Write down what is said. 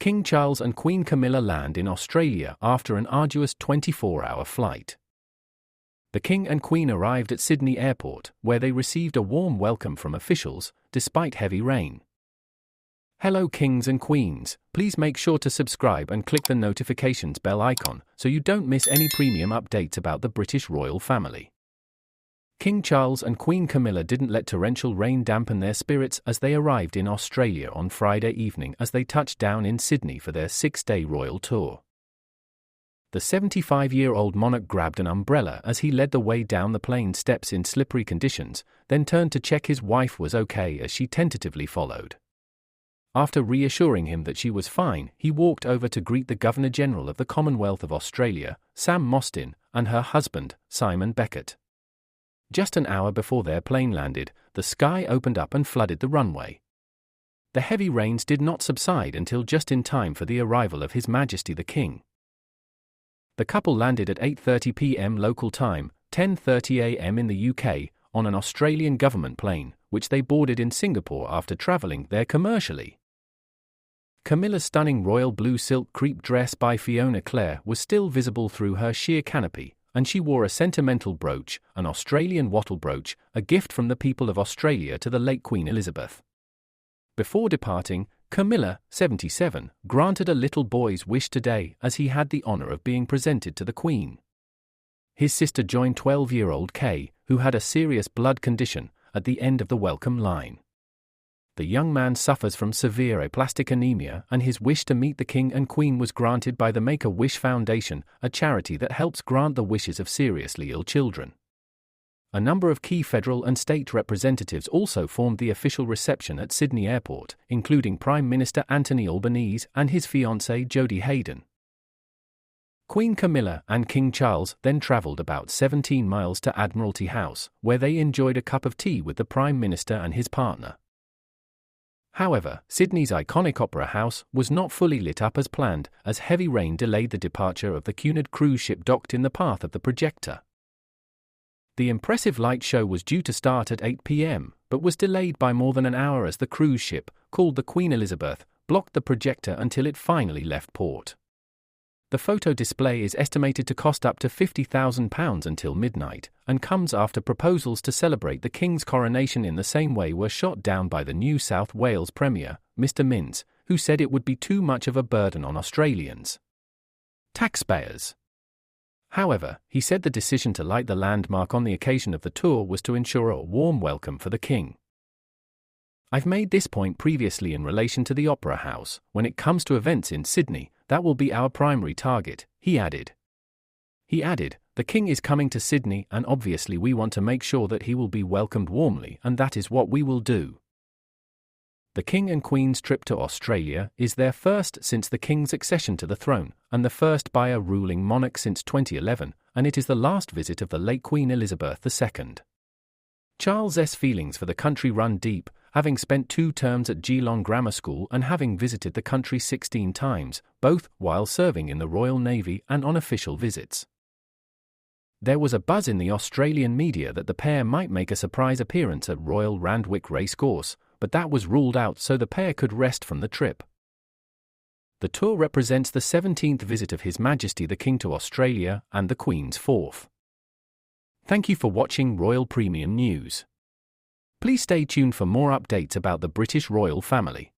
King Charles and Queen Camilla land in Australia after an arduous 24-hour flight. The King and Queen arrived at Sydney Airport, where they received a warm welcome from officials, despite heavy rain. Hello Kings and Queens, please make sure to subscribe and click the notifications bell icon so you don't miss any premium updates about the British royal family. King Charles and Queen Camilla didn't let torrential rain dampen their spirits as they arrived in Australia on Friday evening as they touched down in Sydney for their 6-day royal tour. The 75-year-old monarch grabbed an umbrella as he led the way down the plane steps in slippery conditions, then turned to check his wife was okay as she tentatively followed. After reassuring him that she was fine, he walked over to greet the Governor-General of the Commonwealth of Australia, Sam Mostyn, and her husband, Simon Beckett. Just an hour before their plane landed, the sky opened up and flooded the runway. The heavy rains did not subside until just in time for the arrival of His Majesty the King. The couple landed at 8:30 p.m. local time, 10:30 a.m. in the UK, on an Australian government plane, which they boarded in Singapore after travelling there commercially. Camilla's stunning royal blue silk crepe dress by Fiona Clare was still visible through her sheer canopy, and she wore a sentimental brooch, an Australian wattle brooch, a gift from the people of Australia to the late Queen Elizabeth. Before departing, Camilla, 77, granted a little boy's wish today as he had the honour of being presented to the Queen. His sister joined 12-year-old Kay, who had a serious blood condition, at the end of the welcome line. The young man suffers from severe aplastic anemia, and his wish to meet the King and Queen was granted by the Make-A-Wish Foundation, a charity that helps grant the wishes of seriously ill children. A number of key federal and state representatives also formed the official reception at Sydney Airport, including Prime Minister Anthony Albanese and his fiancée Jodie Hayden. Queen Camilla and King Charles then travelled about 17 miles to Admiralty House, where they enjoyed a cup of tea with the Prime Minister and his partner. However, Sydney's iconic Opera House was not fully lit up as planned, as heavy rain delayed the departure of the Cunard cruise ship docked in the path of the projector. The impressive light show was due to start at 8 p.m, but was delayed by more than an hour as the cruise ship, called the Queen Elizabeth, blocked the projector until it finally left port. The photo display is estimated to cost up to £50,000 until midnight, and comes after proposals to celebrate the King's coronation in the same way were shot down by the New South Wales Premier, Mr Minns, who said it would be too much of a burden on Australians' taxpayers. However, he said the decision to light the landmark on the occasion of the tour was to ensure a warm welcome for the King. I've made this point previously in relation to the Opera House. When it comes to events in Sydney, that will be our primary target, he added. He added, the King is coming to Sydney and obviously we want to make sure that he will be welcomed warmly, and that is what we will do. The King and Queen's trip to Australia is their first since the King's accession to the throne, and the first by a ruling monarch since 2011, and it is the last visit of the late Queen Elizabeth II. Charles's feelings for the country run deep, having spent 2 terms at Geelong Grammar School and having visited the country 16 times, both while serving in the Royal Navy and on official visits. There was a buzz in the Australian media that the pair might make a surprise appearance at Royal Randwick Racecourse, but that was ruled out so the pair could rest from the trip. The tour represents the 17th visit of His Majesty the King to Australia and the Queen's 4th. Thank you for watching Royal Premium News. Please stay tuned for more updates about the British royal family.